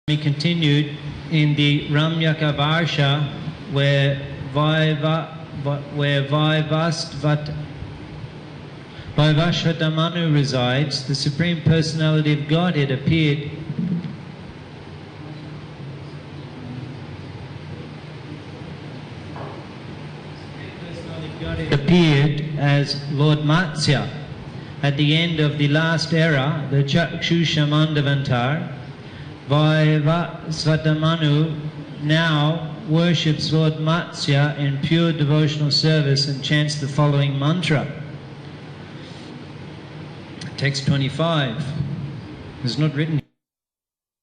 We continued in the Ramyaka Varsha where Vaivashvatamanu resides. The Supreme Personality of Godhead appeared as Lord Matsya at the end of the last era, the Chakshusha Mandavantar. Vaivashvatamanu now worships Lord Matsya in pure devotional service and chants the following mantra. Text 25. It's not written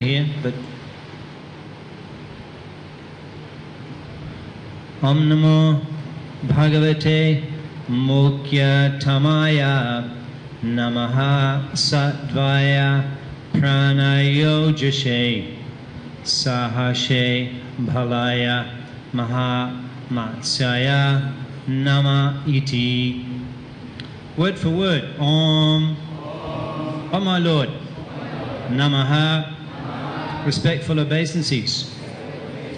here, but Om Namo Bhagavate Mukhya Tamaya Namaha Sattvaya Pranayojashe Sahashe Bhalaya Mahatsyaya Nama Iti. Word for word. Om. Oh my Lord. Namaha. Respectful obeisances.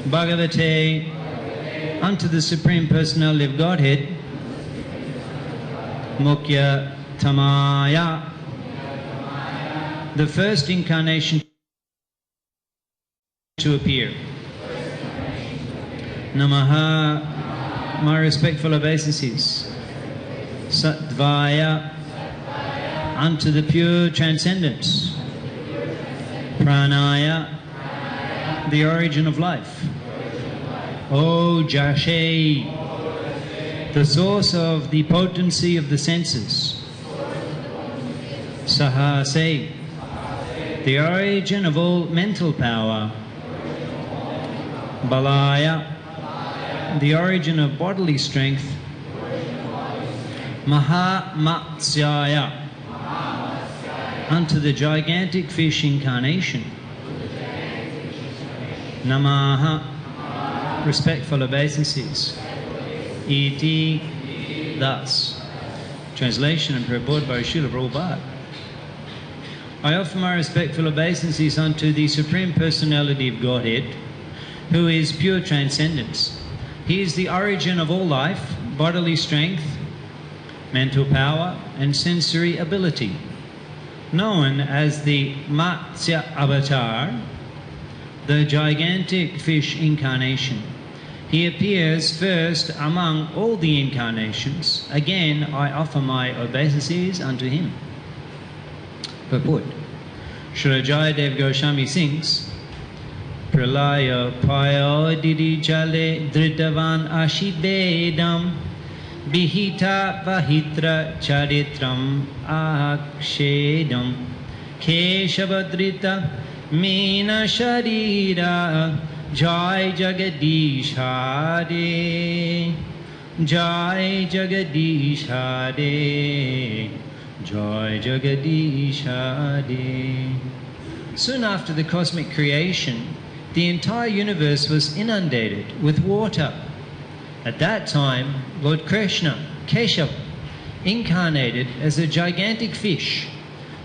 Bhagavate. Unto the Supreme Personality of Godhead. Mukhya Tamaya. The first incarnation to appear. Namaha, my respectful obeisances. Sattvaya, unto the pure transcendence. Pranaya, the origin of life. Ojashe, the source of the potency of the senses. Sahase, the origin of all mental power. Balaya, the origin of bodily strength. Mahatsyaya, unto the gigantic fish incarnation. Namaha, respectful obeisances. Iti, thus. Translation and purport by Srila Prabhupada. I offer my respectful obeisances unto the Supreme Personality of Godhead, who is pure transcendence. He is the origin of all life, bodily strength, mental power, and sensory ability. Known as the Matsya Avatar, the gigantic fish incarnation. He appears first among all the incarnations. Again, I offer my obeisances unto him. Purport. Shri Jayadev Goswami sings, Pralaya payo didi jale dritavan ashidedam Bihita vahitra charitram akshedam Keshavadrita meena sharira Jai Jagadish Hare Jai Jagadish Hare Jai Jagadish Hare. Soon after the cosmic creation, the entire universe was inundated with water. At that time, Lord Krishna, Keshav, incarnated as a gigantic fish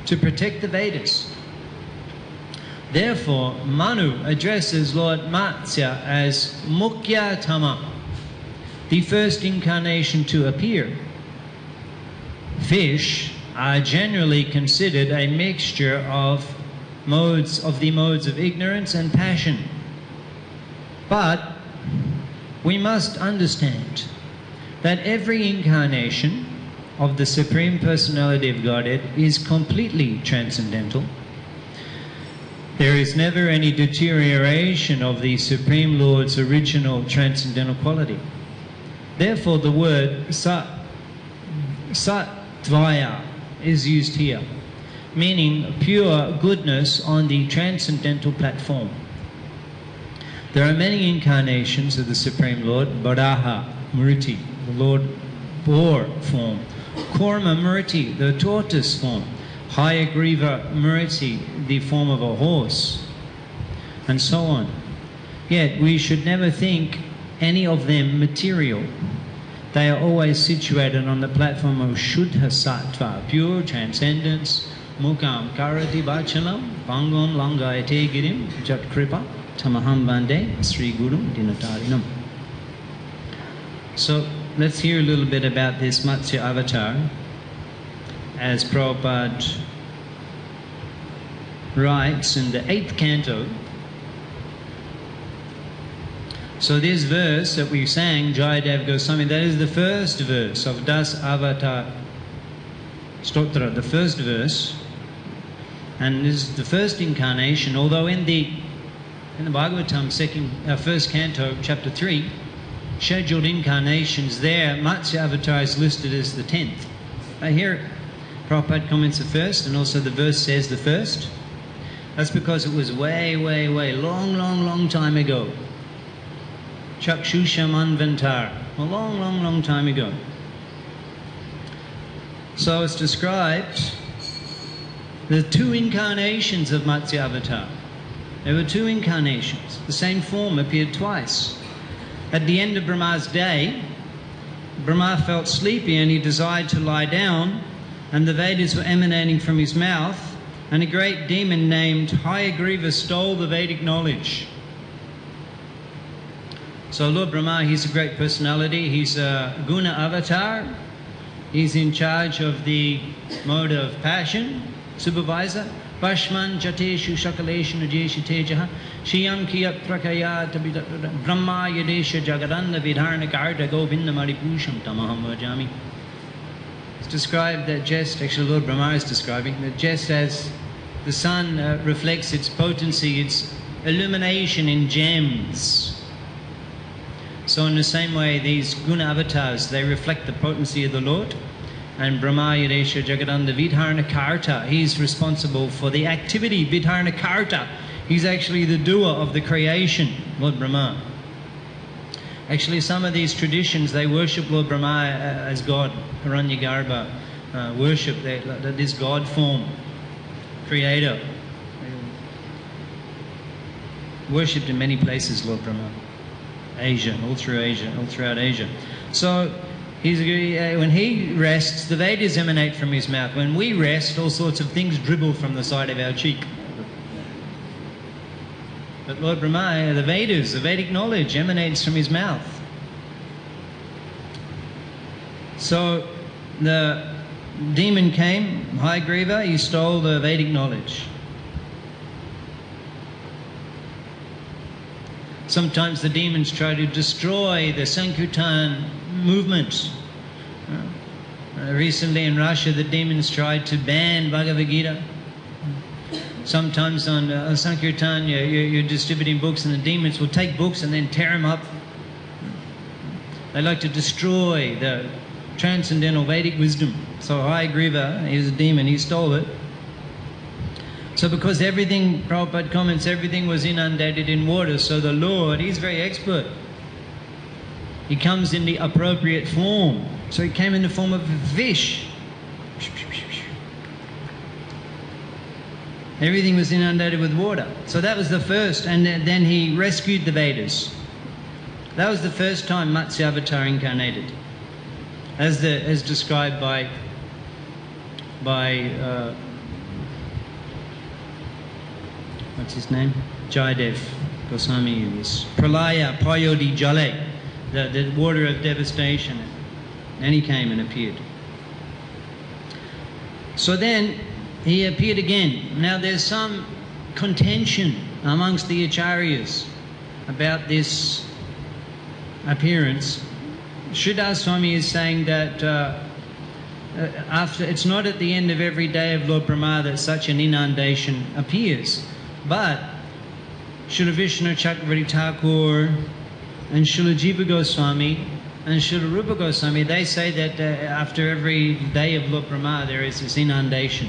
to protect the Vedas. Therefore, Manu addresses Lord Matsya as Mukhya Tama, the first incarnation to appear. Fish are generally considered a mixture of the modes of ignorance and passion. But we must understand that every incarnation of the Supreme Personality of Godhead is completely transcendental. There is never any deterioration of the Supreme Lord's original transcendental quality. Therefore, the word Sattvaya is used here, meaning pure goodness on the transcendental platform. There are many incarnations of the Supreme Lord: Varaha Murti, the Lord Boar form; Kurma Murti, the tortoise form; Hayagriva Murti, the form of a horse, and so on. Yet we should never think any of them material. They are always situated on the platform of Shuddha Sattva, pure transcendence, mukam karati vachalam pangam langayate girim jat kripa tamaham bande Sri Guru dinatarinam. So let's hear a little bit about this Matsya avatar as Prabhupada writes in the 8th canto. So this verse that we sang, Jayadev Goswami, that is the first verse of Das Avatar Stotra, the first verse. And this is the first incarnation, although in the Bhagavatam, first canto, chapter 3, scheduled incarnations there, Matsya Avatar is listed as the 10th. Here, Prabhupada comments the first, and also the verse says the first. That's because it was way, long time ago. Chakshusha Manvantar, a long time ago. So it's described the 2 incarnations of Matsya Avatar. There were 2 incarnations. The same form appeared twice. At the end of Brahma's day, Brahma felt sleepy and he desired to lie down, and the Vedas were emanating from his mouth, and a great demon named Hayagriva stole the Vedic knowledge. So Lord Brahma, he's a great personality. He's a guna avatar. He's in charge of the mode of passion, supervisor. Bashman jateshu shakaleshu najeshu tejaha shiyam kiyat prakaya brahma yadesha jagadanda vidharna karta govinda maripusham tamaham vajami. It's described that just, actually Lord Brahma is describing, that just as the sun reflects its potency, its illumination in gems, so in the same way, these guna avatars, they reflect the potency of the Lord. And Brahma Yadesha Jagadanda Vidharna Karta, he's responsible for the activity, Vidharna Karta. He's actually the doer of the creation, Lord Brahma. Actually, some of these traditions, they worship Lord Brahma as God, Hiranyagarbha, worship this God form, creator. Worshipped in many places, Lord Brahma. Asia, all throughout Asia. So when he rests, the Vedas emanate from his mouth. When we rest, all sorts of things dribble from the side of our cheek. But Lord Brahma, the Vedas, the Vedic knowledge emanates from his mouth. So the demon came, Hayagriva, he stole the Vedic knowledge. Sometimes the demons try to destroy the Sankirtan movement. Recently in Russia, the demons tried to ban Bhagavad Gita. Sometimes on Sankirtan, you're distributing books and the demons will take books and then tear them up. They like to destroy the transcendental Vedic wisdom. So Hayagriva, he was a demon, he stole it. So because everything, Prabhupada comments, everything was inundated in water, so the Lord, he's very expert. He comes in the appropriate form. So he came in the form of a fish. Everything was inundated with water. So that was the first, and then he rescued the Vedas. That was the first time Matsya Avatar incarnated, as described by what's his name? Jayadev Goswami. Was Pralaya Payodi Jale, the water of devastation. And he came and appeared. So then he appeared again. Now there's some contention amongst the acharyas about this appearance. Sridhar Swami is saying that it's not at the end of every day of Lord Brahma that such an inundation appears. But Srila Vishnu Chakravarti Thakur and Srila Jiva Goswami and Srila Rupa Goswami, they say that after every day of Lord Brahma there is this inundation.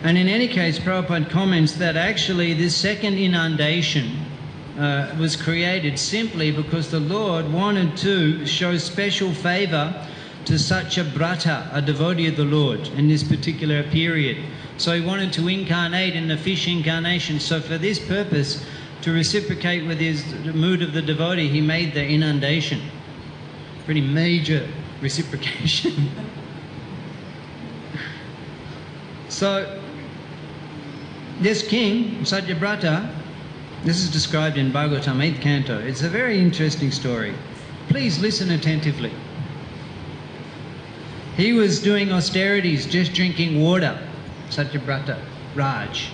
And in any case, Prabhupada comments that actually this second inundation was created simply because the Lord wanted to show special favor to such a brata, a devotee of the Lord, in this particular period. So he wanted to incarnate in the fish incarnation. So for this purpose, to reciprocate with the mood of the devotee, he made the inundation. Pretty major reciprocation. So this king, Satyavrata, this is described in Bhagavatam, 8th canto. It's a very interesting story. Please listen attentively. He was doing austerities, just drinking water, Satyavrata Raj.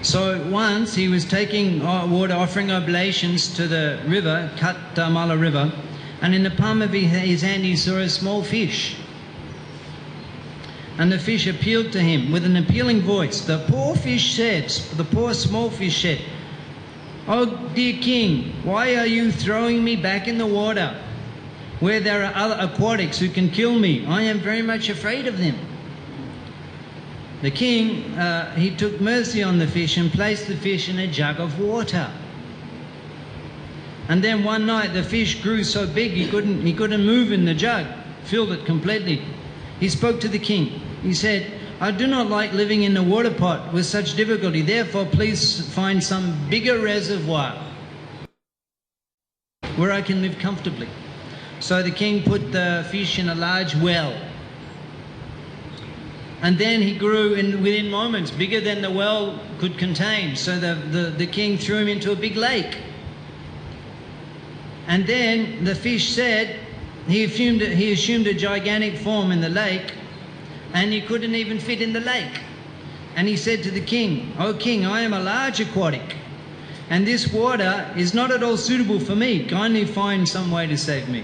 So once he was taking water, offering oblations to the river, Kattamala river, and in the palm of his hand he saw a small fish. And the fish appealed to him with an appealing voice. The poor fish said, the poor small fish said, "Oh dear king, why are you throwing me back in the water where there are other aquatics who can kill me? I am very much afraid of them." The king, he took mercy on the fish and placed the fish in a jug of water. And then one night the fish grew so big he couldn't move in the jug, filled it completely. He spoke to the king. He said, "I do not like living in the water pot with such difficulty. Therefore, please find some bigger reservoir where I can live comfortably." So the king put the fish in a large well. And then he grew within moments, bigger than the well could contain. So the king threw him into a big lake. And then the fish said, he assumed a gigantic form in the lake, and he couldn't even fit in the lake. And he said to the king, "O king, I am a large aquatic, and this water is not at all suitable for me. Kindly find some way to save me."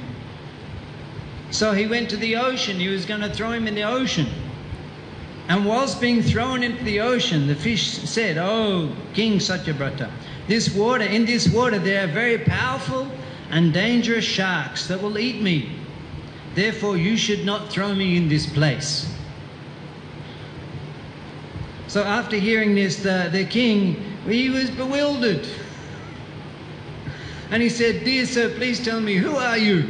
So he went to the ocean. He was going to throw him in the ocean. And whilst being thrown into the ocean, the fish said, "Oh, King Satyavrata, in this water there are very powerful and dangerous sharks that will eat me. Therefore, you should not throw me in this place." So after hearing this, the king, he was bewildered. And he said, "Dear sir, please tell me, who are you?"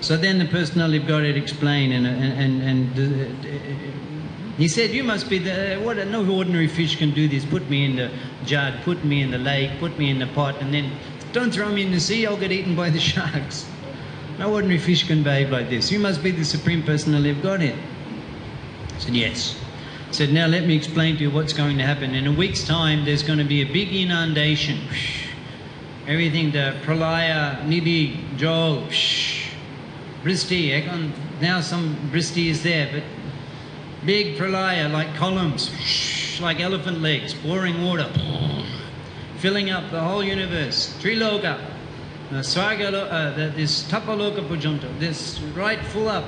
So then the personality of God had explained, and he said, "You must be no ordinary fish can do this. Put me in the jug, put me in the lake, put me in the pot, and then don't throw me in the sea, I'll get eaten by the sharks. No ordinary fish can behave like this. You must be the Supreme Personality of Godhead." I said, "Yes." I said, "Now let me explain to you what's going to happen. In a week's time, there's going to be a big inundation. Everything, the pralaya, nidhi, jol, bristi. Now some bristi is there, but big pralaya like columns, like elephant legs, pouring water, filling up the whole universe. Triloka, this tapaloka pujanta, this right full up,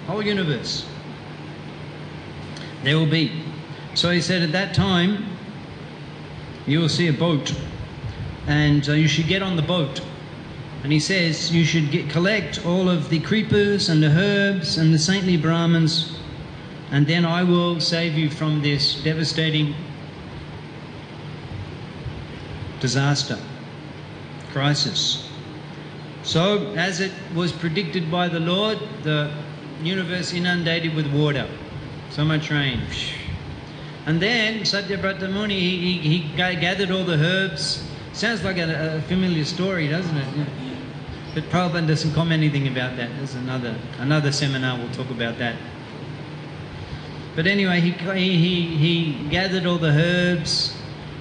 whole universe. There will be." So he said, "At that time, you will see a boat, and you should get on the boat." And he says, "You should collect all of the creepers and the herbs and the saintly Brahmins, and then I will save you from this devastating disaster, crisis." So, as it was predicted by the Lord, the universe inundated with water. So much rain. And then Satyavrata Muni, he gathered all the herbs. Sounds like a familiar story, doesn't it? Yeah. But Prabhupada doesn't comment anything about that. There's another seminar, we'll talk about that. But anyway, he gathered all the herbs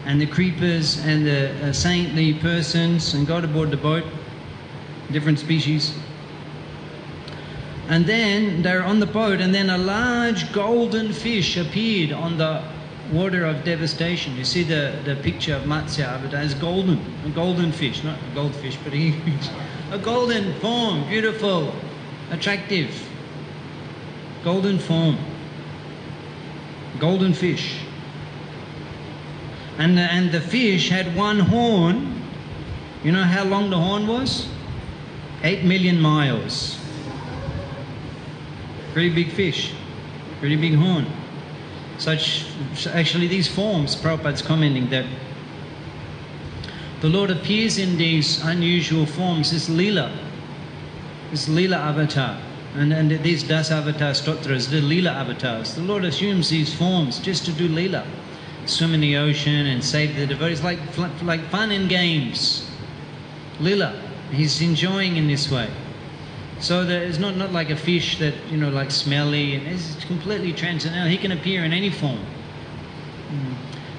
and the creepers and the saintly persons and got aboard the boat, different species. And then they were on the boat, and then a large golden fish appeared on the water of devastation. You see the picture of Matsya Avatar is golden, a golden fish, not a goldfish, but a golden form, beautiful, attractive, golden form, golden fish. And the fish had one horn. You know how long the horn was? 8 million miles. Pretty big fish, pretty big horn. Actually these forms, Prabhupada's commenting that the Lord appears in these unusual forms, this Leela avatar, and these Das avatar stotras, the Leela avatars. The Lord assumes these forms just to do Leela, swim in the ocean and save the devotees, like fun and games. Leela, he's enjoying in this way. So that it's not like a fish that, you know, like smelly, and it's completely transcendental. He can appear in any form.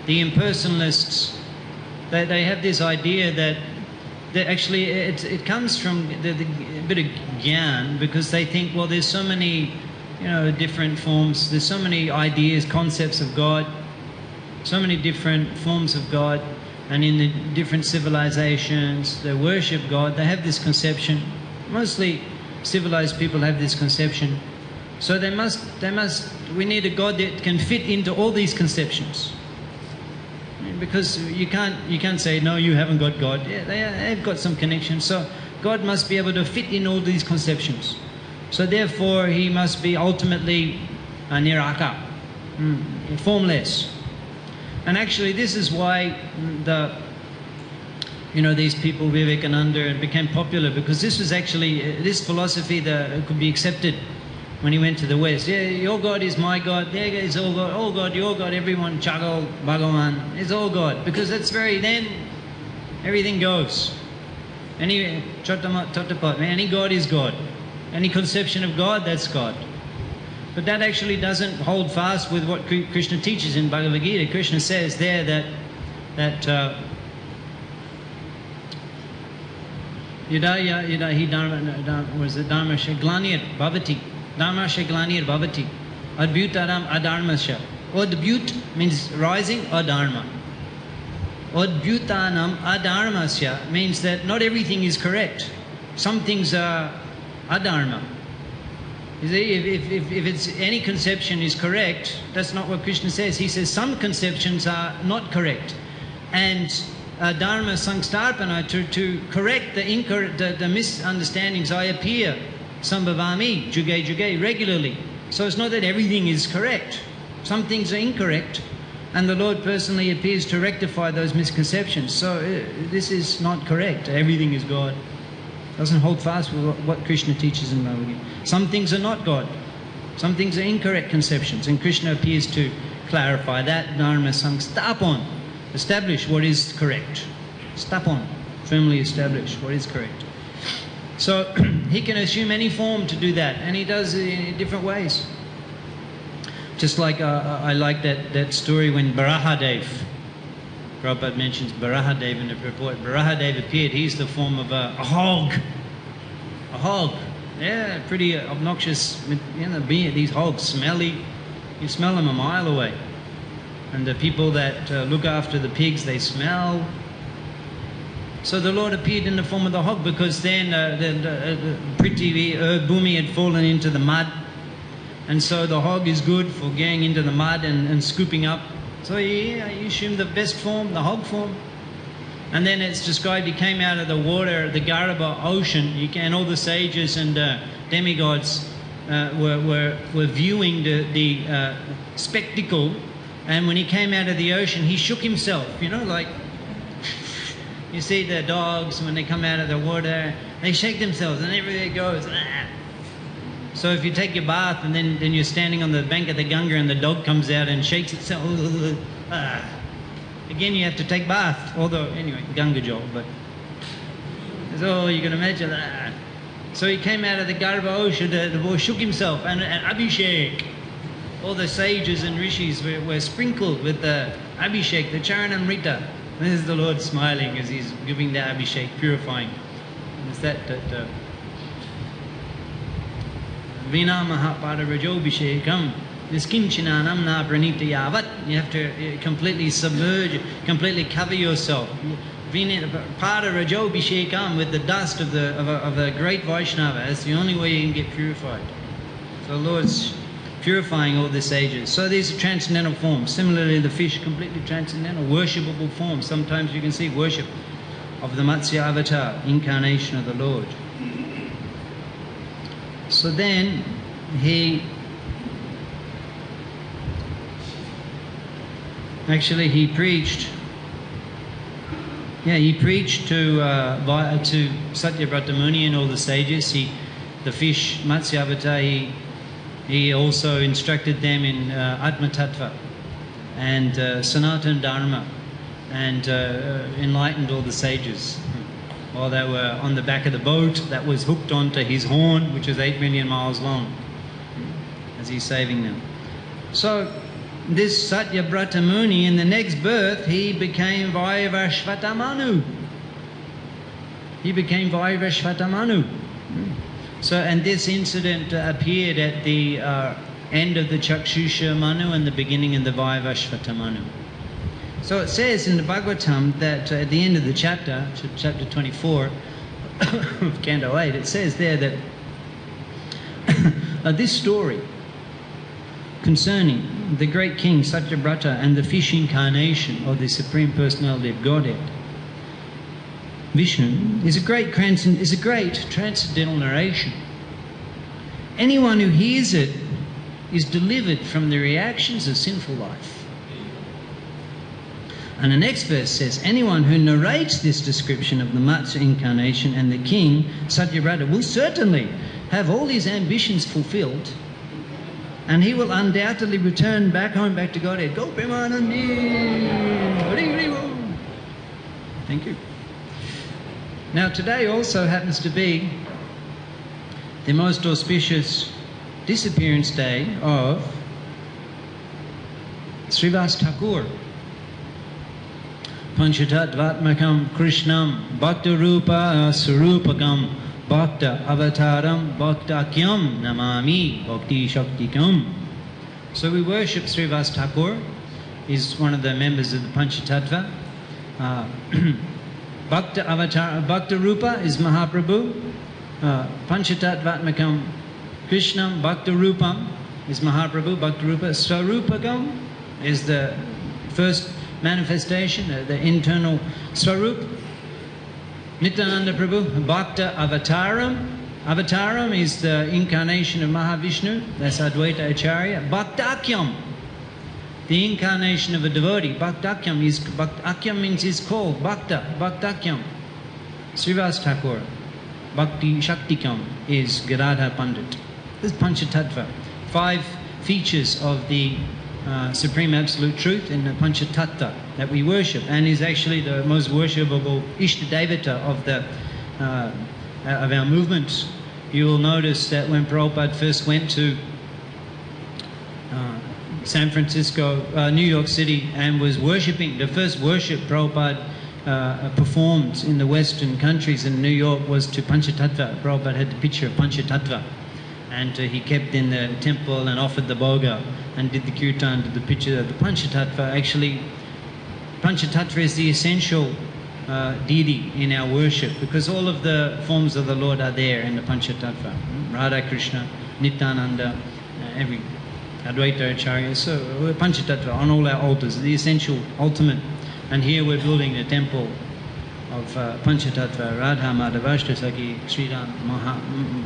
The impersonalists, they have this idea that actually it comes from a bit of gyan, because they think, well, there's so many, you know, different forms, there's so many ideas, concepts of God, so many different forms of God, and in the different civilizations they worship God. They have this conception. Mostly civilized people have this conception. So we need a God that can fit into all these conceptions. Because you can't say, no, you haven't got God. Yeah, they've got some connection. So God must be able to fit in all these conceptions. So therefore he must be ultimately niraka, formless. And actually this is why these people, Vivekananda, became popular, because this was actually, this philosophy that could be accepted when he went to the West. Yeah, your God is my God, there is all God, your God, everyone, Chagal, Bhagavan, it's all God. Because that's then everything goes. Any God is God. Any conception of God, that's God. But that actually doesn't hold fast with what Krishna teaches in Bhagavad Gita. Krishna says there that Dharma Shaglanir Bhavati. Dharma Shaglanir Bhavati. Adbhutaram Adharmasya. Adbhut means rising, Adharma. Adbhutanam Adharmasya means that not everything is correct. Some things are Adharma. You see, if it's any conception is correct, that's not what Krishna says. He says some conceptions are not correct. And Dharma Sangstarpana, to correct the misunderstandings, I appear Sambhavami, Juge Juge, regularly. So it's not that everything is correct. Some things are incorrect, and the Lord personally appears to rectify those misconceptions. So this is not correct. Everything is God. Doesn't hold fast with what Krishna teaches in Bhagavad Gita. Some things are not God. Some things are incorrect conceptions, and Krishna appears to clarify that. Dharma Sangstapon, establish what is correct. Stapon, firmly establish what is correct. So he can assume any form to do that, and he does it in different ways. Just like I like that story when Barahadev, Prabhupada mentions Barahadev in the purport. Barahadev appeared. He's the form of a hog. A hog. Yeah, pretty obnoxious. These hogs, smelly. You smell them a mile away. And the people that look after the pigs, they smell. So the Lord appeared in the form of the hog, because then the Prithvi, Bhumi had fallen into the mud. And so the hog is good for going into the mud and scooping up. So yeah, you assume the best form, the hog form. And then it's described he came out of the water, the Garaba ocean, and all the sages and demigods were viewing the spectacle. And when he came out of the ocean, he shook himself, like you see the dogs when they come out of the water, they shake themselves and everywhere it goes. So if you take your bath and then you're standing on the bank of the Ganga and the dog comes out and shakes itself, again you have to take bath. Although, anyway, Ganga Jol, but so you can imagine that. So he came out of the Garba ocean, the boy shook himself, and Abhishek. All the sages and rishis were sprinkled with the Abhishek, the Charanamrita. This is the Lord smiling as he's giving the Abhishek, purifying. It's that Vina Mahapada Rajobhishekam Niskinchinanam Na Pranita Yavat. You have to completely submerge, completely cover yourself. Pada Rajobhishekam, with the dust of a great Vaishnava. That's the only way you can get purified. So the Lord's purifying all the sages. So these are transcendental forms. Similarly, the fish, completely transcendental, worshipable forms. Sometimes you can see worship of the Matsya avatar, incarnation of the Lord. So then he preached. Yeah, he preached to Satyavrata Muni and all the sages. The fish Matsya avatar. He also instructed them in Atma Tattva and Sanatana Dharma, and enlightened all the sages. while they were on the back of the boat that was hooked onto his horn, which was 8 million miles long, as he's saving them. So this Satyabrata Muni, in the next birth, he became Vaivashvata Manu. He became Vaivashvata Manu. So, and this incident appeared at the end of the Chakshusha Manu and the beginning of the Vaivashvata Manu. So it says in the Bhagavatam that at the end of the chapter, chapter 24 of Canto 8, it says there that this story concerning the great king Satyabrata and the fish incarnation of the Supreme Personality of Godhead, Vishnu, is a great transcendental narration. Anyone who hears it is delivered from the reactions of sinful life. And the next verse says, anyone who narrates this description of the Matsya incarnation and the king, Satyabrata, will certainly have all his ambitions fulfilled, and he will undoubtedly return back home, back to Godhead. Go Premanandi! Thank you. Now today also happens to be the most auspicious disappearance day of Srivas Thakur. Panchatattvatmakam Krishnam Bhakta Rupa Sarupakam Bhakta Avataram Bhaktakyam Namami Bhakti Shaktikam. So we worship Srivas Thakur. He's one of the members of the Panchatattva. Bhakta Avatar, Bhakta Rupa is Mahaprabhu. Panchatattvatmakam Krishnam Bhakta Rupam is Mahaprabhu. Bhakta Rupa Sarupakam is the first manifestation, the internal Swarup. Nityananda Prabhu, Bhakta Avataram. Avataram is the incarnation of Mahavishnu, that's Advaita Acharya. Bhaktakyam, the incarnation of a devotee. Bhaktakyam means is called Bhakta, Bhaktakyam. Srivas Thakur, Bhakti Shaktikam is Gadadhar Pandit. This is Panchatattva. 5 features of the Supreme Absolute Truth in the Panchatattva that we worship, and is actually the most worshipable Ishta Devata of our movement. You will notice that when Prabhupada first went to San Francisco, New York City, and was worshipping, the first worship Prabhupada performed in the Western countries in New York was to Panchatattva. Prabhupada had the picture of Panchatattva, and he kept in the temple and offered the bhoga and did the kirtan to the picture of the Panchatattva. Actually, Panchatattva is the essential deity in our worship, because all of the forms of the Lord are there in the Panchatattva. Radha Krishna, Nityananda, every Advaita Acharya. So we're Panchatattva on all our altars, the essential, ultimate. And here we're building a temple of Panchatattva, Radha Madhavashta Saki, Sridham,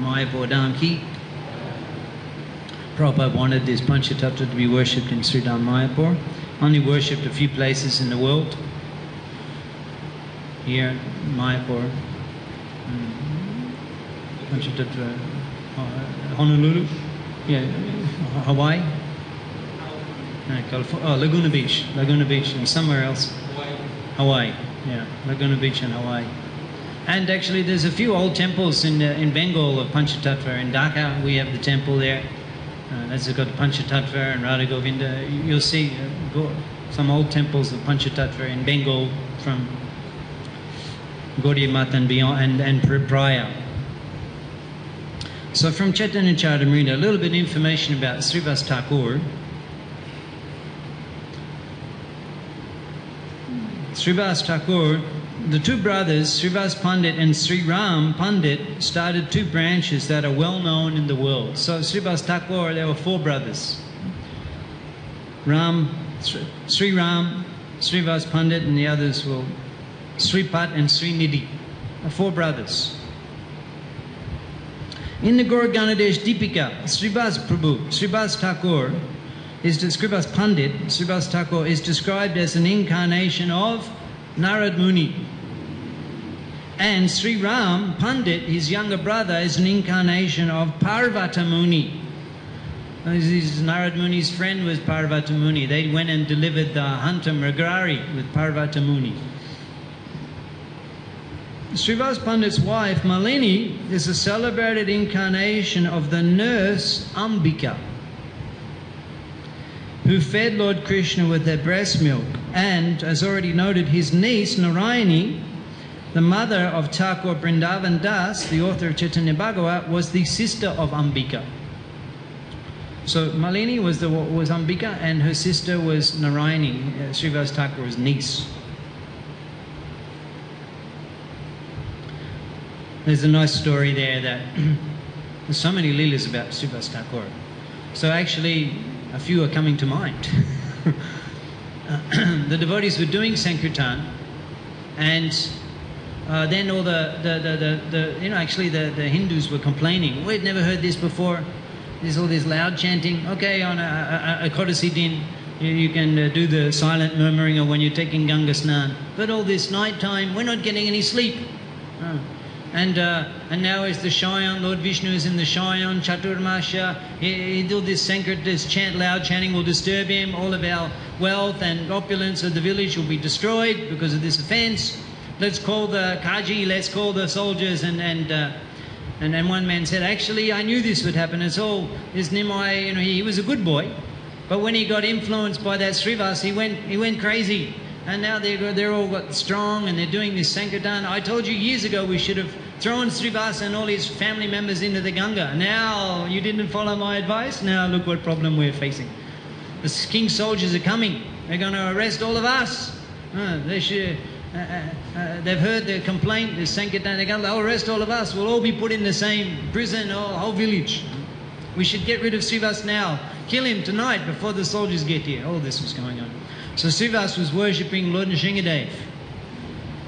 Mayapur Dham Ki. Prabhupada wanted this Panchatattva to be worshipped in Sridham Mayapur. Only worshipped a few places in the world. Here, Mayapur, Panchatattva, Honolulu, yeah, Hawaii, California, Laguna Beach, and somewhere else. Hawaii, yeah, Laguna Beach and Hawaii. And actually there's a few old temples in Bengal of Panchatattva. In Dhaka we have the temple there. That's got Panchatattva and Radha Govinda. You'll see some old temples of Panchatattva in Bengal from Gaudiya Math and beyond, and prior. So from Chaitanya Charitamrita, a little bit of information about Srivas Thakur. Srivas Thakur, the two brothers, Srivas Pandit and Sri Ram Pandit, started 2 branches that are well known in the world. So Srivas Thakur, there were 4 brothers. Sri Ram, Srivas Pandit, and the others were Sripat and Srinidhi. 4 brothers. In the Gaur Ganadesh Deepika, Srivas Prabhu, Srivas Thakur, Srivas Pandit, Srivas Thakur is described as an incarnation of Narad Muni. And Sri Ram Pandit, his younger brother, is an incarnation of Parvata Muni. Narad Muni's friend was Parvata Muni. They went and delivered the Hanta Mrigarari with Parvata Muni. Srivas Pandit's wife, Malini, is a celebrated incarnation of the nurse Ambika, who fed Lord Krishna with her breast milk. And, as already noted, his niece, Narayani, the mother of Thakur Vrindavan Das, the author of Chaitanya Bhagavat, was the sister of Ambika. So Malini was Ambika, and her sister was Narayani, Srivas Thakur's niece. There's a nice story there that there's so many leelas about Srivas Thakur. So actually, a few are coming to mind. The devotees were doing Sankirtan, and then all the Hindus were complaining. We'd never heard this before. There's all this loud chanting. Okay, on a Kodasi din, you can do the silent murmuring of when you're taking Ganga Snan. But all this night time, we're not getting any sleep. And now is the Shayan, Lord Vishnu is in the Shayan, Chaturmasha, he do this Sankirtan, this loud chanting will disturb him, all of our wealth and opulence of the village will be destroyed because of this offense. Let's call the Kaji, let's call the soldiers, and one man said, actually I knew this would happen, it's all, this Nimai, he was a good boy, but when he got influenced by that Srivas, he went crazy. And now they're all got strong and they're doing this Sankirtan. I told you years ago we should have thrown Srivas and all his family members into the Ganga. Now you didn't follow my advice. Now look what problem we're facing. The king's soldiers are coming. They're going to arrest all of us. They've heard the complaint, the Sankirtan. They'll arrest all of us. We'll all be put in the same prison, whole village. We should get rid of Srivas now. Kill him tonight before the soldiers get here. All this was going on. So Srivas was worshipping Lord Nrsingadev.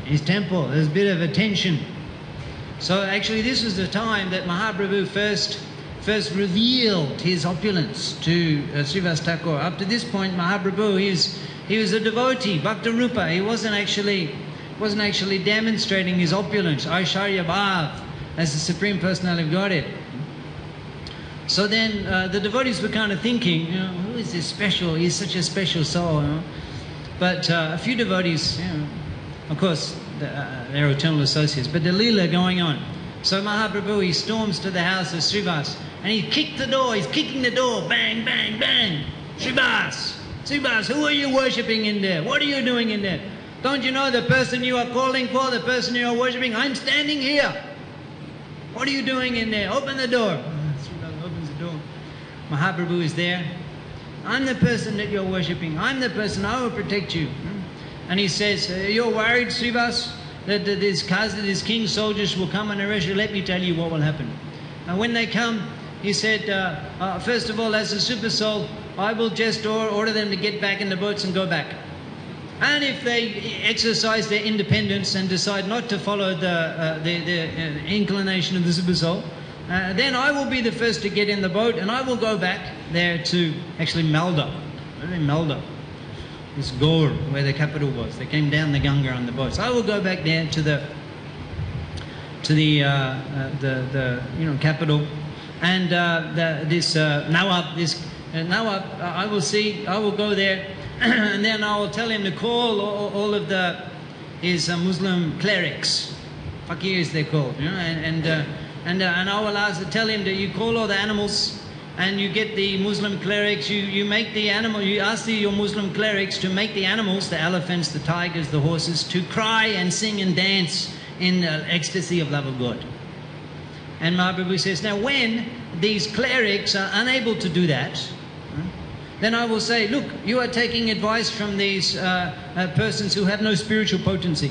His temple, there's a bit of a tension. So actually this was the time that Mahaprabhu first revealed his opulence to Srivas Thakur. Up to this point, Mahaprabhu, he was a devotee, Bhakta Rupa. He wasn't actually demonstrating his opulence, Aishwarya Bhav, as the Supreme Personality of Godhead. So then the devotees were kind of thinking, who is this special? He's such a special soul. But a few devotees, of course, they're eternal associates, but the Leela going on. So Mahaprabhu, he storms to the house of Srivas and he kicked the door, he's kicking the door, bang, bang, bang. Srivas, who are you worshipping in there? What are you doing in there? Don't you know the person you are calling for, the person you are worshipping? I'm standing here. What are you doing in there? Open the door. Mahaprabhu is there. I'm the person that you're worshipping. I'm the person, I will protect you. And he says, you're worried, Srivas, that this king's soldiers will come and arrest you. Let me tell you what will happen. And when they come, he said, first of all, as a super soul, I will just order them to get back in the boats and go back. And if they exercise their independence and decide not to follow the inclination of the super soul, then I will be the first to get in the boat and I will go back there to actually Malda. Malda, this Gaur, where the capital was. They came down the Ganga on the boats. I will go back there to the capital, and Nawab, I will go there, and then I will tell him to call all of his Muslim clerics, fakirs they're called, and I will tell him that you call all the animals and you get the Muslim clerics, you make the animal, you ask your Muslim clerics to make the animals, the elephants, the tigers, the horses, to cry and sing and dance in ecstasy of love of God. And Mahaprabhu says, now when these clerics are unable to do that, then I will say, look, you are taking advice from these persons who have no spiritual potency.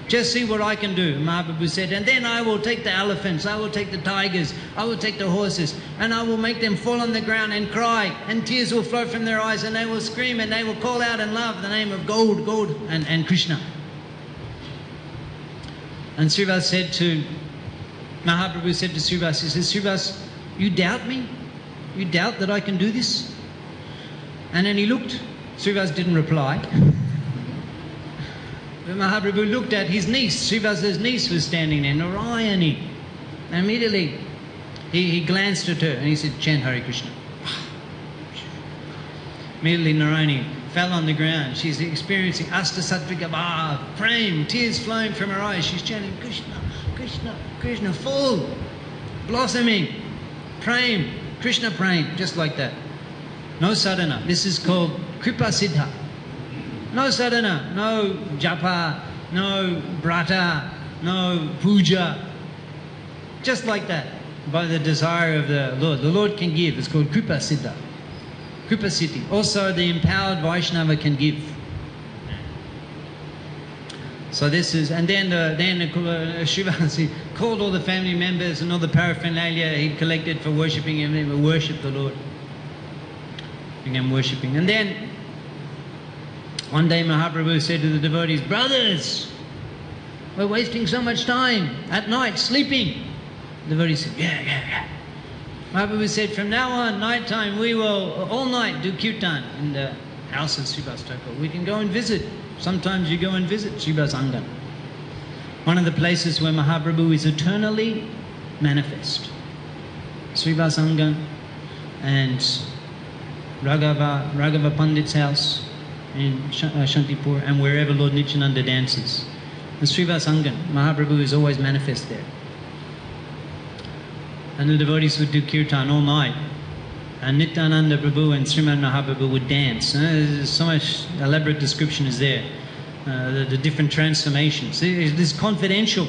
Just see what I can do, Mahaprabhu said, and then I will take the elephants, I will take the tigers, I will take the horses, and I will make them fall on the ground and cry, and tears will flow from their eyes, and they will scream, and they will call out in love the name of God, and Krishna. And Srivas said to, Mahaprabhu said to Srivas, he says, Srivas, you doubt me? You doubt that I can do this? And then he looked, Srivas didn't reply. But Mahaprabhu looked at his niece, Srivas's niece was standing there, Narayani. And immediately he glanced at her and he said, chant Hare Krishna. Immediately Narayani fell on the ground. She's experiencing Astasatvika Bhav, prem, tears flowing from her eyes. She's chanting Krishna, Krishna, Krishna, full, blossoming, prem, Krishna prem, just like that. No sadhana. This is called Kripa Siddha. No sadhana, no japa, no brata, no puja. Just like that, by the desire of the Lord. The Lord can give. It's called Kripa Siddha. Kripa Siddhi. Also, the empowered Vaishnava can give. So this is, and then Srivas called all the family members and all the paraphernalia he collected for worshipping him. They would worship the Lord. Began worshipping. And then one day Mahaprabhu said to the devotees, brothers, we're wasting so much time at night sleeping. The devotee said, yeah. Mahaprabhu said, from now on, night time, we will all night do kirtan in the house of Srivas Thakur. We can go and visit. Sometimes you go and visit Srivas Angan. One of the places where Mahaprabhu is eternally manifest. Srivas Angan and Raghava Pandit's house in Shantipur, and wherever Lord Nityananda dances. The Srivas Angan, Mahaprabhu is always manifest there. And the devotees would do kirtan all night. And Nityananda Prabhu and Srimad Mahaprabhu would dance. There's so much elaborate description is there. The different transformations. This is confidential.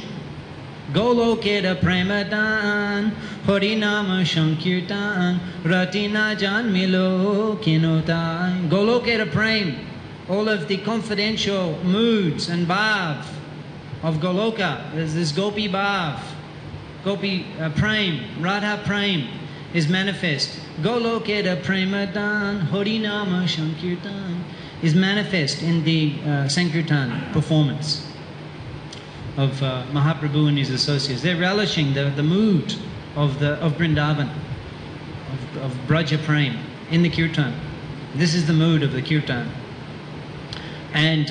Golokeda premadan, Harinama Shankirtan, Ratina Jan Milo Kinotan. Golokeda prem. All of the confidential moods and bhav of Goloka. There's this Gopi bhav. Gopi prem, Radha prem is manifest. Golokeda premadan, Harinama Shankirtan is manifest in the Sankirtan performance of Mahaprabhu and his associates. They're relishing the mood of Vrindavan, of Braja prem in the Kirtan. This is the mood of the Kirtan. And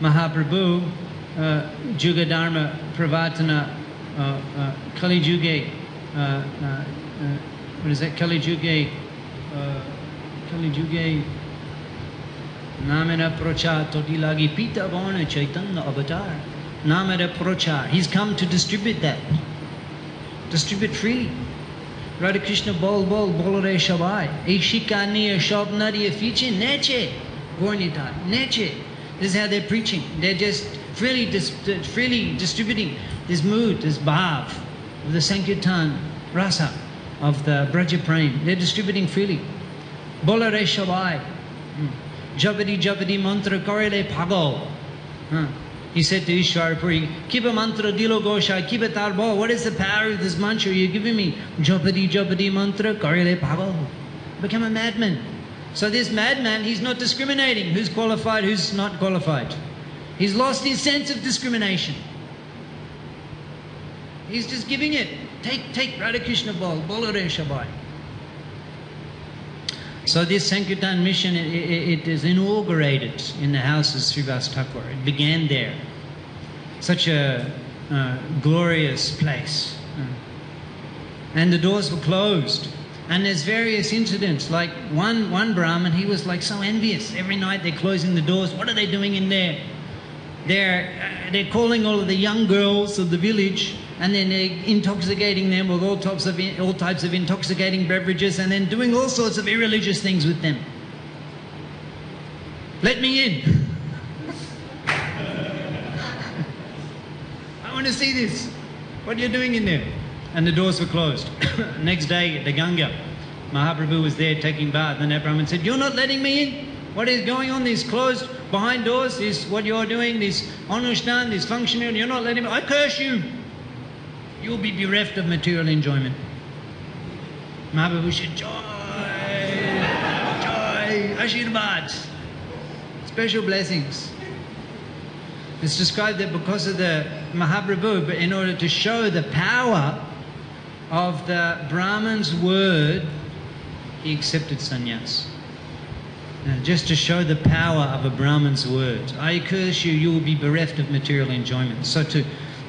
Mahaprabhu, Jugadharma Pravatana, Kali Juge, what is that? Kali Juge, Namena Procha Totilagi Pita Vana Chaitanya Avatar. Namena Procha. He's come to distribute that. Distribute freely. Radha Krishna Bol Bolore Shabai. Ishikani Shabnari Fiche Neche. Gornita Neche. This is how they're preaching. They're just freely distributing this mood, this bhav of the Sankirtan rasa of the Braja Prem. They're distributing freely. Bolare Shabai. Japadi mantra karele pago. He said to Ishwarpuri, keep a mantra dilo gosha, keep a tarbo. What is the power of this mantra you're giving me? Japadi mantra karele pago. Become a madman. So this madman, he's not discriminating who's qualified, who's not qualified. He's lost his sense of discrimination. He's just giving it. Take Radha Krishna Bol, Bolore Shabai. So this Sankirtan mission, it is inaugurated in the house of Srivas Thakur. It began there. Such a glorious place. And the doors were closed. And there's various incidents, like one Brahmin, he was like so envious. Every night they're closing the doors. What are they doing in there? They're calling all of the young girls of the village, and then they're intoxicating them with all types of intoxicating beverages, and then doing all sorts of irreligious things with them. Let me in. I want to see this. What are you doing in there? And the doors were closed. Next day at the Ganga, Mahaprabhu was there taking bath, and that Brahmin said, you're not letting me in? What is going on? These closed behind doors, this what you're doing, this anushthan, this functioning, you're not letting me. I curse you. You'll be bereft of material enjoyment. Mahaprabhu said, joy, Ashirvad, special blessings. It's described that because of the Mahaprabhu, but in order to show the power of the Brahman's word, he accepted sannyas. Just to show the power of a Brahman's word. I curse you, you will be bereft of material enjoyment. So to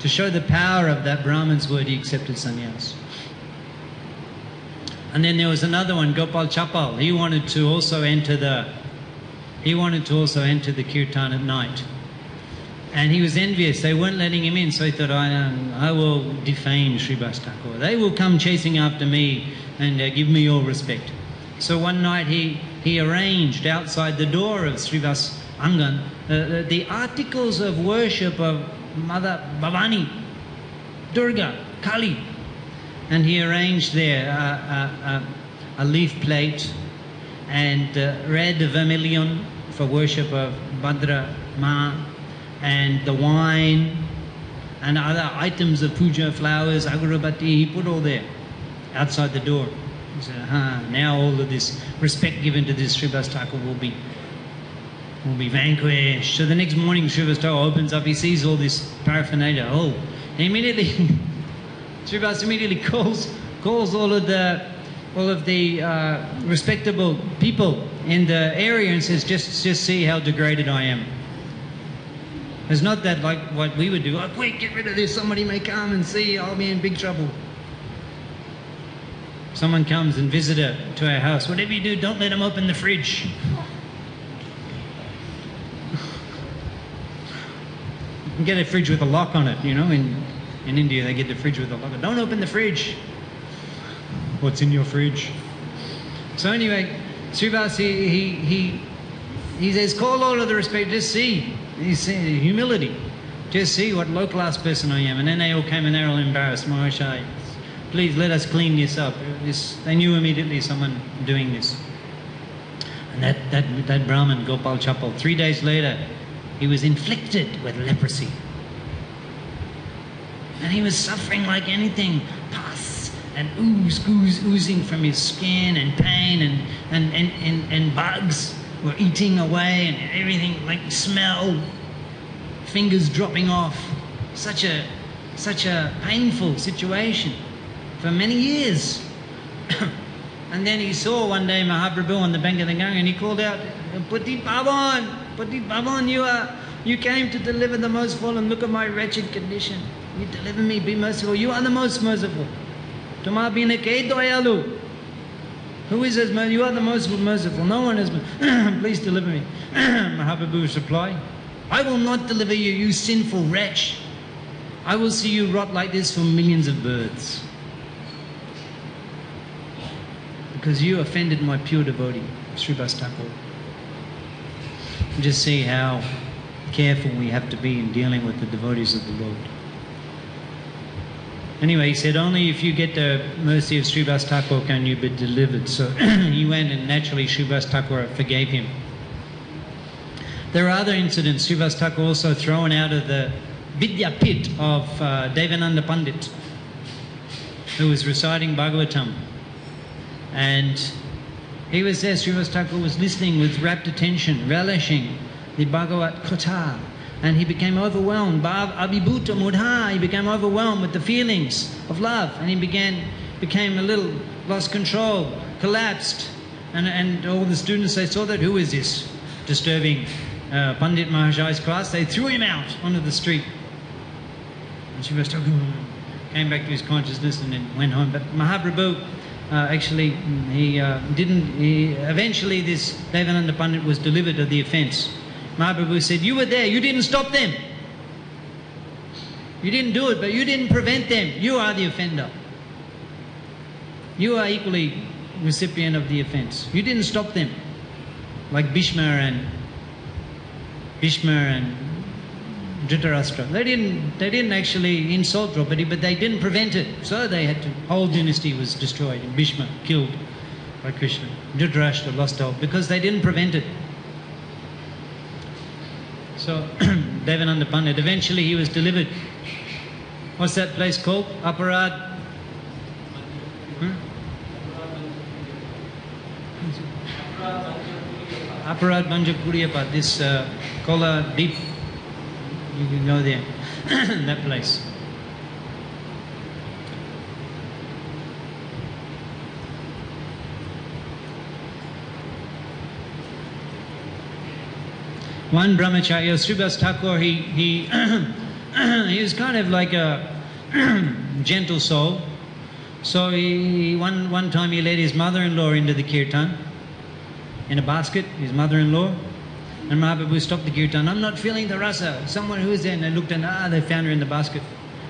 show the power of that Brahman's word, he accepted sannyas. And then there was another one, Gopal Chapal. He wanted to also enter the kirtan at night. And he was envious. They weren't letting him in, so he thought, I will defame Srivas Thakur. They will come chasing after me and give me all respect. So one night he arranged outside the door of Srivas Angan the articles of worship of Mother Bhavani, Durga, Kali. And he arranged there a leaf plate and red vermilion for worship of Bhadra Ma, and the wine and other items of puja, flowers, agarbatti, he put all there outside the door. He said, now all of this respect given to this Srivas Thakur will be vanquished. So the next morning Srivas Thakur opens up, he sees all this paraphernalia. Immediately Srivas immediately calls all of the respectable people in the area and says, just see how degraded I am. It's not that like what we would do, oh, quick, get rid of this, somebody may come and see, I'll be in big trouble. Someone comes and visitor to our house, whatever you do, don't let them open the fridge. You can get a fridge with a lock on it, you know, in India they get the fridge with a lock. Don't open the fridge. What's in your fridge? So anyway, Srivas, he says, call all of the respect, just see. He's saying humility. Just see what low class person I am. And then they all came and they were all embarrassed. Mahashai, please let us clean this up. They knew immediately someone doing this. And that Brahmin, Gopal Chapal, 3 days later, he was inflicted with leprosy. And he was suffering like anything. Pus and oozing from his skin, and pain, and bugs were eating away, and everything, like smell, fingers dropping off. Such a painful situation for many years. And then he saw one day Mahaprabhu on the bank of the Ganga, and he called out, Putit Bhavan, you came to deliver the most fallen. Look at my wretched condition. You deliver me, be merciful. You are the most merciful. Tuma bine ke doyalu. Who is as merciful? You are the most merciful. No one is. Please deliver me. Mahaprabhu's reply, I will not deliver you, you sinful wretch. I will see you rot like this for millions of births. Because you offended my pure devotee, Srivas Thakur. Just see how careful we have to be in dealing with the devotees of the Lord. Anyway, he said, only if you get the mercy of Srivas Thakur can you be delivered. So he went, and naturally Srivas Thakur forgave him. There are other incidents. Srivas Thakur also thrown out of the Vidya pit of Devananda Pandit, who was reciting Bhagavatam. And he was there, Srivas Thakur was listening with rapt attention, relishing the Bhagavat Katha. And he became overwhelmed. Bhav Abhibhuta Mudha. He became overwhelmed with the feelings of love. And he became a little, lost control, collapsed. And all the students, they saw that, who is this disturbing Pandit Mahashai's class? They threw him out onto the street. And Srivas Thakur came back to his consciousness and then went home. But Mahaprabhu, eventually this Devananda Pandit was delivered of the offence. Mahaprabhu said, you were there, you didn't stop them. You didn't do it, but you didn't prevent them. You are the offender. You are equally recipient of the offence. You didn't stop them. Like Bhishma and Dhritarashtra. They didn't actually insult Draupadi, but they didn't prevent it. So they had to, whole dynasty was destroyed. And Bhishma killed by Krishna. Dhritarashtra lost hope because they didn't prevent it. So Devananda Pandit, eventually he was delivered. What's that place called? Aparad? Aparad Banjakuriapa, this Kola Deep. You can go there, that place. One brahmacharya, Srivas Thakur, he was kind of like a gentle soul, So one time he led his mother-in-law into the kirtan in a basket, his mother-in-law. And Mahaprabhu stopped the kirtan. I'm not feeling the rasa. Someone who was there, and they looked and they found her in the basket.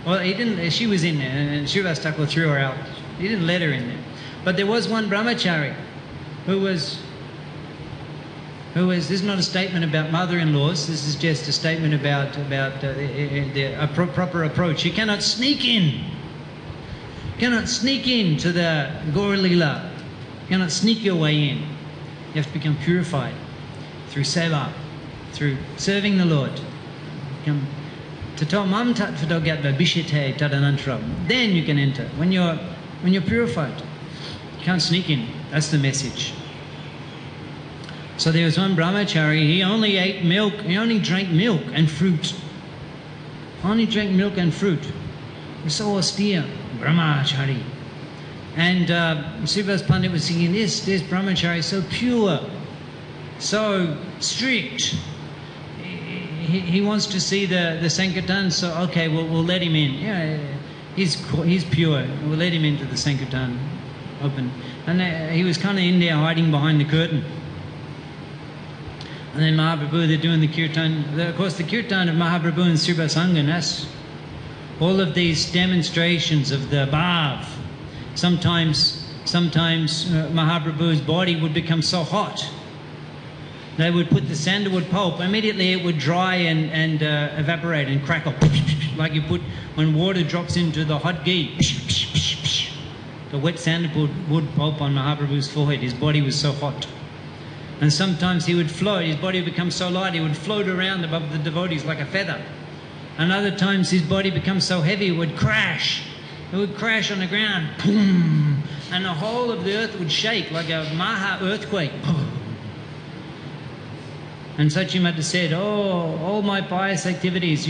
Well, he didn't. She was in there, and Srivas Thakur threw her out. He didn't let her in there. But there was one brahmachari who was. This is not a statement about mother-in-laws. This is just a statement about a proper approach. You cannot sneak in. You cannot sneak into the Gaur Leela. You cannot sneak your way in. You have to become purified through seva, through serving the Lord. Then you can enter. When you're purified, you can't sneak in. That's the message. So there was one brahmachari, he only ate milk, he only drank milk and fruit. Only drank milk and fruit. He was so austere, brahmachari. And Srivas Pandit was singing this brahmachari, so pure, so strict. He wants to see the Sankirtan, so okay, we'll let him in. Yeah, he's pure, we'll let him into the Sankirtan open. And he was kind of in there hiding behind the curtain. And then Mahaprabhu, they're doing the kirtan. Of course, the kirtan of Mahaprabhu and Srivas Anganas, all of these demonstrations of the bhav. Sometimes Mahaprabhu's body would become so hot. They would put the sandalwood pulp, immediately it would dry and evaporate and crackle. Like you put, when water drops into the hot ghee, the wet sandalwood pulp on Mahaprabhu's forehead. His body was so hot. And sometimes he would float, his body would become so light, he would float around above the devotees like a feather. And other times his body becomes so heavy, it would crash. It would crash on the ground. Boom! And the whole of the earth would shake like a Maha earthquake. Boom! And Sachimata said, all my pious activities,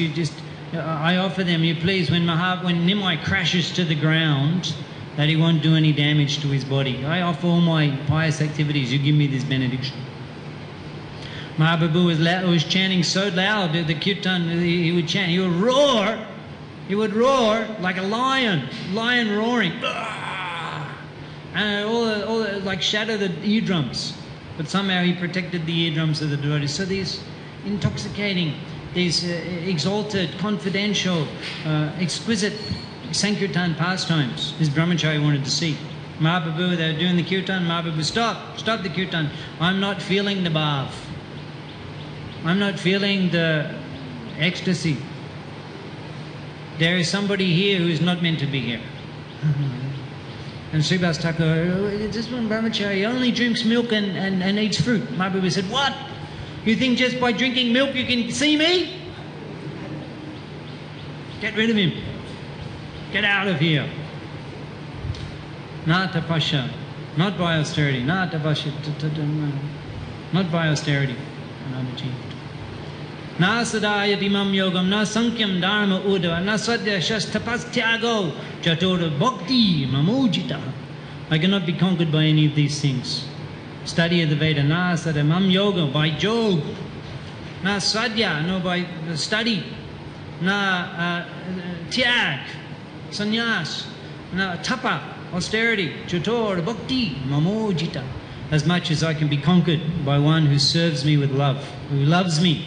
I offer them, you please, when Nimai crashes to the ground, that he won't do any damage to his body. I offer all my pious activities, you give me this benediction. Mahaprabhu was chanting so loud, the kirtan, he would chant, he would roar like a lion roaring. And all like shatter the eardrums. But somehow he protected the eardrums of the devotees. So these intoxicating, these exalted, confidential, exquisite Sankirtan pastimes, this brahmachari wanted to see. Mahaprabhu, they were doing the kirtan, Mahaprabhu, stop the kirtan. I'm not feeling the bhav. I'm not feeling the ecstasy. There is somebody here who is not meant to be here. And Srivas Thakur, this one brahmachari, he only drinks milk and eats fruit. Mahaprabhu said, what? You think just by drinking milk you can see me? Get rid of him. Get out of here. Not tapasya, not by austerity, not by austerity, not achieved. Na sadaya dimam yogam, na sankyam dharma udava, na sadya shas tapas tyago, chatura bhakti mamujita. I cannot be conquered by any of these things. Study of the Veda, na sadamam yoga, by jog, na sadya, no, by study, na tyag, sannyas, na tapa, austerity, chatur, bhakti, mamojita. As much as I can be conquered by one who serves me with love, who loves me.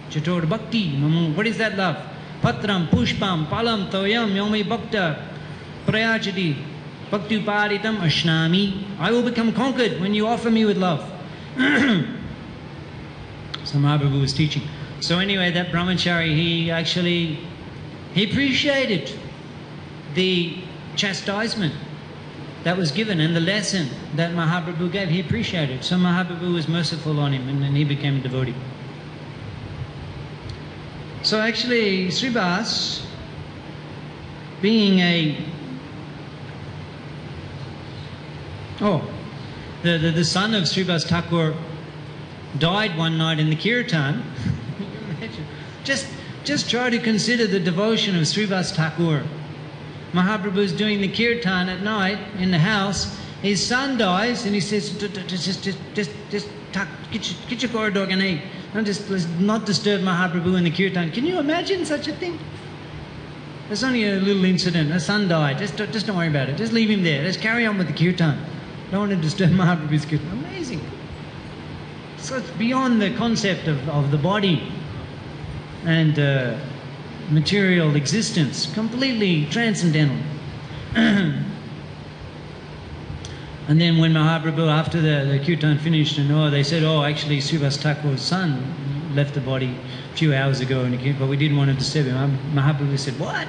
Chatur bhakti, what is that love? Patram, pushpam, palam, toyam, yomi bhakta, prayachati, bhakti uparitam, ashnami. I will become conquered when you offer me with love. So Mahaprabhu was teaching. So anyway, that brahmachari, he appreciated the chastisement that was given and the lesson that Mahaprabhu gave. He appreciated it. So Mahaprabhu was merciful on him, and then he became a devotee. So actually, Srivas, being the son of Srivas Thakur, died one night in the kirtan. Just try to consider the devotion of Srivas Thakur. Mahaprabhu is doing the kirtan at night in the house. His son dies, and he says, just get your corridor and eat. Let's not disturb Mahaprabhu in the kirtan. Can you imagine such a thing? It's only a little incident. A son died. Just don't worry about it. Just leave him there. Let's carry on with the kirtan. Don't want to disturb Mahaprabhu's kirtan. Amazing. So it's beyond the concept of the body and material existence. Completely transcendental. And then when Mahaprabhu, after the kirtan finished and all, they said, oh, actually Srivas Thakur's son left the body a few hours ago, but we didn't want to disturb him. Mahaprabhu said, what?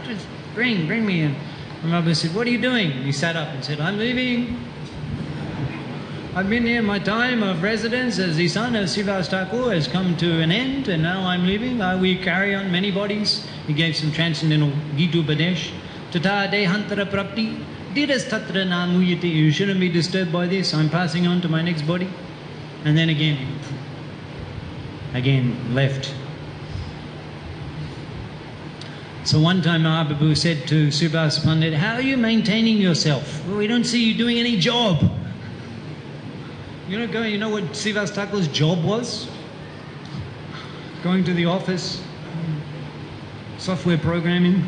Bring me in. And Mahaprabhu said, what are you doing? And he sat up and said, I'm leaving. I've been here, my time of residence as the son of Srivas Thakur has come to an end, and now I'm leaving. We carry on many bodies. He gave some transcendental Gitu Badesh. Tata dehantara prapti. You shouldn't be disturbed by this. I'm passing on to my next body. And then again left. So one time Mahaprabhu said to Srivas Pandit, how are you maintaining yourself? Well, we don't see you doing any job. You know what Srivas Thakur's job was? Going to the office, software programming.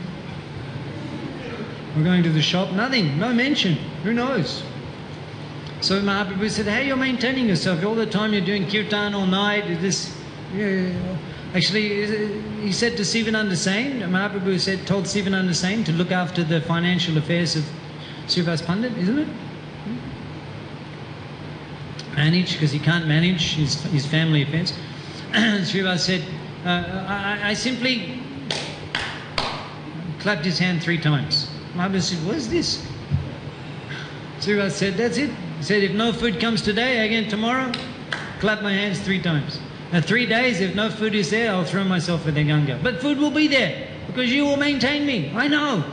We're going to the shop, nothing, no mention. Who knows? So Mahaprabhu said, how are you maintaining yourself? All the time you're doing kirtan all night. Actually, he said to Sivananda Sain, Mahaprabhu told Sivananda Sain to look after the financial affairs of Srivas Pandit, isn't it? Manage, because he can't manage his family affairs. Srivas said, I simply clapped his hand 3 times. Mahaprabhu said, what is this? Srivas said, that's it. He said, if no food comes today, again tomorrow, clap my hands 3 times. Now 3 days, if no food is there, I'll throw myself in the Ganga. But food will be there, because you will maintain me. I know.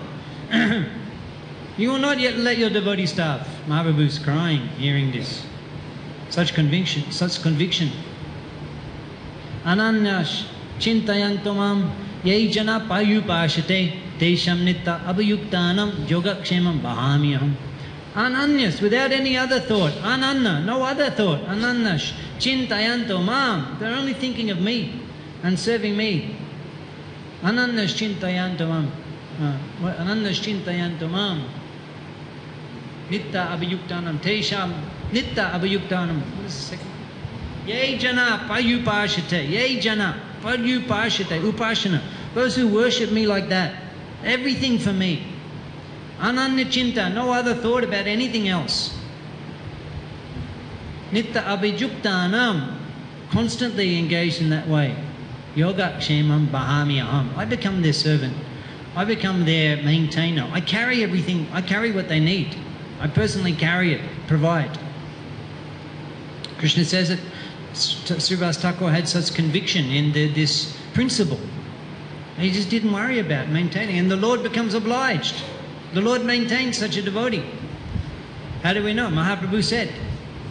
You will not yet let your devotee starve. Mahaprabhu's crying, hearing this. Such conviction. Ananyash chintayantomam yai jana payupashate Tesham nitta abhayuktanam yogakshemam bahamiyaham. Ananyas, without any other thought. Ananna, no other thought. Ananyash chintayanto mam. They're only thinking of me and serving me. Ananyash chintayanto mam. Ananyash chintayanto mam. Nitta abhayuktanam. Tesham nitta abhayuktanam. What is the second? Yai jana payupashate. Yai jana payupashate. Upashana. Those who worship me like that. Everything for me. Ananya chinta, no other thought about anything else. Nitta abhijuktanam, constantly engaged in that way. Yoga kshemam bahamiyaham. I become their servant. I become their maintainer. I carry everything. I carry what they need. I personally carry it, provide. Krishna says that Srivas Thakur had such conviction in this principle. He just didn't worry about maintaining. And the Lord becomes obliged. The Lord maintains such a devotee. How do we know? Mahaprabhu said,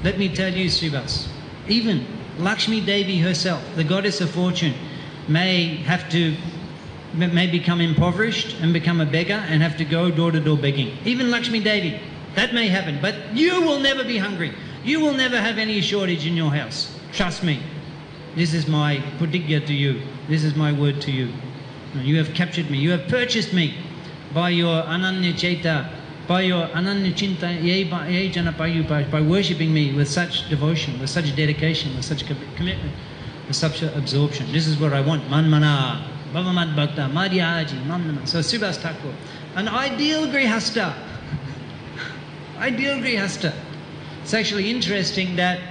let me tell you, Srivas, even Lakshmi Devi herself, the goddess of fortune, may become impoverished and become a beggar and have to go door to door begging. Even Lakshmi Devi, that may happen. But you will never be hungry. You will never have any shortage in your house. Trust me. This is my pratigya to you. This is my word to you. You have captured me. You have purchased me by your ananya chaita, by your ananya chinta, ye jana payupa, by worshipping me with such devotion, with such dedication, with such commitment, with such absorption. This is what I want. Manmana, bhavamad bhakta, madhyaji, manmana. So Srivas Thakur, an ideal grihasta. Ideal grihasta. It's actually interesting that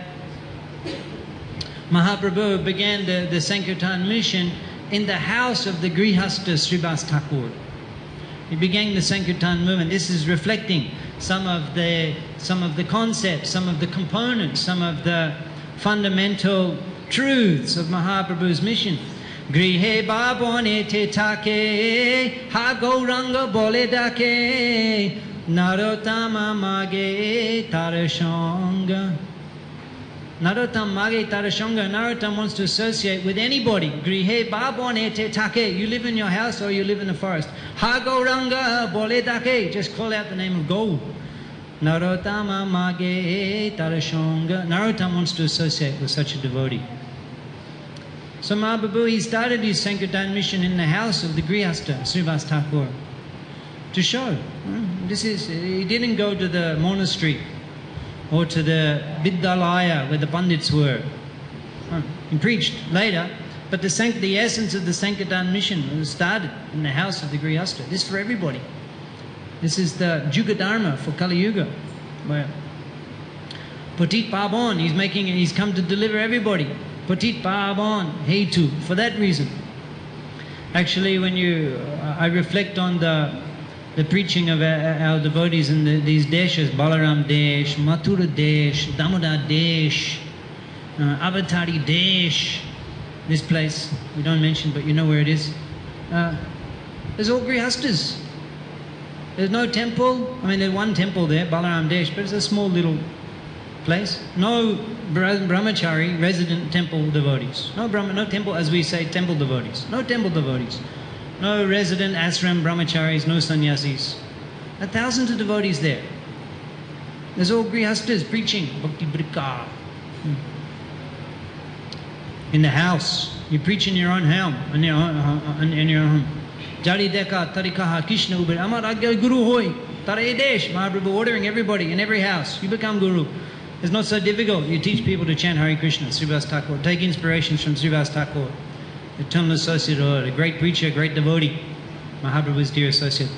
Mahaprabhu began the Sankirtan mission in the house of the Grihasta Srivas Thakur. He began the Sankirtan movement. This is reflecting some of the concepts, some of the components, some of the fundamental truths of Mahaprabhu's mission. Grihe babone te take, ha gauranga bole dake, narotama mage tarashanga. Narottam mage tarashanga. Narottam wants to associate with anybody. Grihe babone te take. You live in your house or you live in the forest. Ha gauranga bole dake. Just call out the name of gold. Narottama mage tarashanga. Narottam wants to associate with such a devotee. So Mahaprabhu, he started his Sankirtan mission in the house of the Grihasta, Srivas Thakur. to show. He didn't go to the monastery or to the Vidyalaya where the Pandits were. He preached later, but the essence of the Sankirtan mission was started in the house of the Grihastha. This is for everybody. This is the Juga Dharma for Kali Yuga. Where Patit Pabon, he's come to deliver everybody. Patit Pabon, Hetu, for that reason. Actually, when I reflect on the preaching of our devotees in these deshas, Balaram Desh, Mathura Desh, Damodar Desh, Avatari Desh, this place, we don't mention, but you know where it is. There's all Grihasthas. There's no temple. I mean, there's one temple there, Balaram Desh, but it's a small little place. No brahmachari, resident temple devotees. No temple, as we say, temple devotees. No temple devotees. No resident ashram brahmacharis, no sannyasis. Thousands of devotees there. There's all Grihasthas preaching Bhakti Brika. In the house, you preach in your own home, in your home. Jari deka tarikaha Krishna uber amar agya guru hoy tare desh. Mahaprabhu ordering everybody in every house. You become guru. It's not so difficult. You teach people to chant Hare Krishna. Srivas Thakur. Take inspirations from Srivas Thakur, eternal associate, a great preacher, great devotee, Mahaprabhu's dear associate.